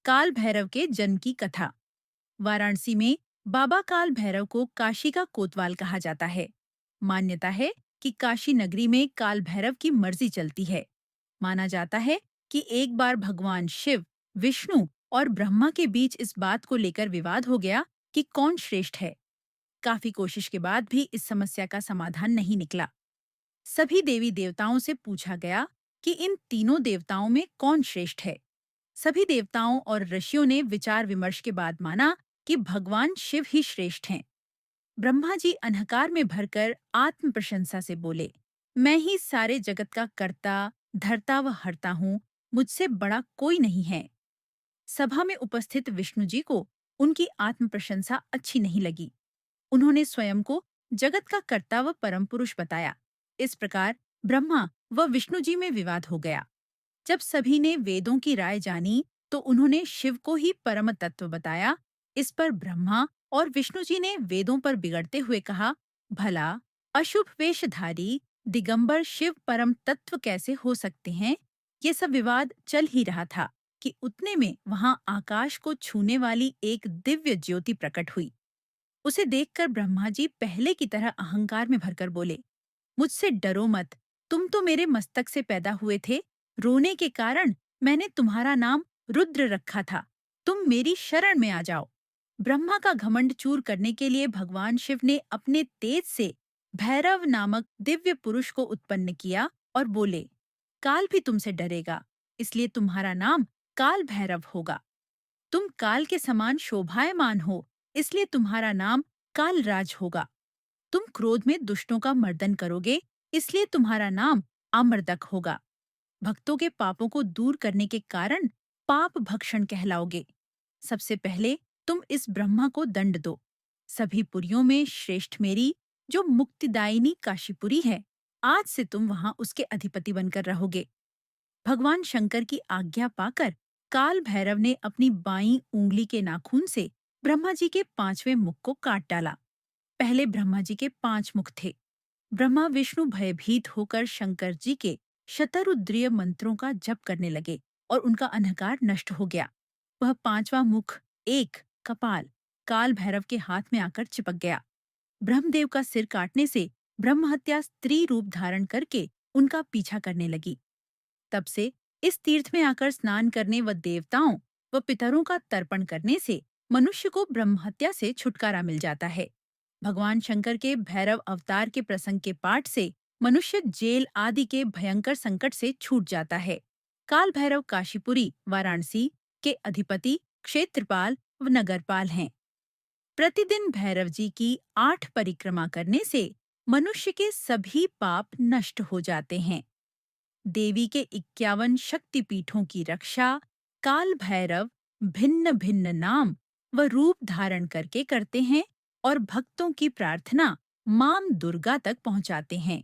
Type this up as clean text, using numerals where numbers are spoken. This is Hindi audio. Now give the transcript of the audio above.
काल भैरव के जन्म की कथा। वाराणसी में बाबा काल भैरव को काशी का कोतवाल कहा जाता है। मान्यता है कि काशी नगरी में काल भैरव की मर्जी चलती है। माना जाता है कि एक बार भगवान शिव, विष्णु और ब्रह्मा के बीच इस बात को लेकर विवाद हो गया कि कौन श्रेष्ठ है। काफी कोशिश के बाद भी इस समस्या का समाधान नहीं निकला। सभी देवी देवताओं से पूछा गया कि इन तीनों देवताओं में कौन श्रेष्ठ है। सभी देवताओं और ऋषियों ने विचार विमर्श के बाद माना कि भगवान शिव ही श्रेष्ठ हैं। ब्रह्मा जी अंधकार में भरकर आत्म प्रशंसा से बोले, मैं ही सारे जगत का कर्ता, धर्ता व हरता हूँ, मुझसे बड़ा कोई नहीं है। सभा में उपस्थित विष्णु जी को उनकी आत्म प्रशंसा अच्छी नहीं लगी। उन्होंने स्वयं को जगत का कर्ता व परम पुरुष बताया। इस प्रकार ब्रह्मा व विष्णु जी में विवाद हो गया। जब सभी ने वेदों की राय जानी तो उन्होंने शिव को ही परम तत्व बताया। इस पर ब्रह्मा और विष्णु जी ने वेदों पर बिगड़ते हुए कहा, भला अशुभ वेशधारी दिगंबर शिव परम तत्व कैसे हो सकते हैं। ये सब विवाद चल ही रहा था कि उतने में वहां आकाश को छूने वाली एक दिव्य ज्योति प्रकट हुई। उसे देखकर ब्रह्मा जी पहले की तरह अहंकार में भरकर बोले, मुझसे डरो मत। तुम तो मेरे मस्तक से पैदा हुए थे। रोने के कारण मैंने तुम्हारा नाम रुद्र रखा था। तुम मेरी शरण में आ जाओ। ब्रह्मा का घमंड चूर करने के लिए भगवान शिव ने अपने तेज से भैरव नामक दिव्य पुरुष को उत्पन्न किया और बोले, काल भी तुमसे डरेगा, इसलिए तुम्हारा नाम काल भैरव होगा। तुम काल के समान शोभायमान हो, इसलिए तुम्हारा नाम कालराज होगा। तुम क्रोध में दुष्टों का मर्दन करोगे, इसलिए तुम्हारा नाम अमरदक होगा। भक्तों के पापों को दूर करने के कारण पाप भक्षण कहलाओगे। सबसे पहले तुम इस ब्रह्मा को दंड दो। सभी पुरियों में श्रेष्ठ मेरी, जो मुक्तिदायिनी काशीपुरी है, आज से तुम वहां उसके अधिपति बनकर रहोगे। भगवान शंकर की आज्ञा पाकर काल भैरव ने अपनी बाईं उंगली के नाखून से ब्रह्मा जी के पांचवें मुख को काट डाला। पहले ब्रह्मा जी के 5 मुख थे। ब्रह्मा विष्णु भयभीत होकर शंकर जी के शतरुद्रीय मंत्रों का जप करने लगे और उनका अंधकार नष्ट हो गया। वह 5वां मुख, एक कपाल, काल भैरव के हाथ में आकर चिपक गया। ब्रह्मदेव का सिर काटने से ब्रह्महत्या स्त्री रूप धारण करके उनका पीछा करने लगी। तब से इस तीर्थ में आकर स्नान करने व देवताओं व पितरों का तर्पण करने से मनुष्य को ब्रह्महत्या से छुटकारा मिल जाता है। भगवान शंकर के भैरव अवतार के प्रसंग के पाठ से मनुष्य जेल आदि के भयंकर संकट से छूट जाता है। काल भैरव काशीपुरी वाराणसी के अधिपति, क्षेत्रपाल व नगरपाल हैं। प्रतिदिन भैरव जी की 8 परिक्रमा करने से मनुष्य के सभी पाप नष्ट हो जाते हैं। देवी के 51 शक्तिपीठों की रक्षा काल भैरव भिन्न भिन्न नाम व रूप धारण करके करते हैं और भक्तों की प्रार्थना मां दुर्गा तक पहुंचाते हैं।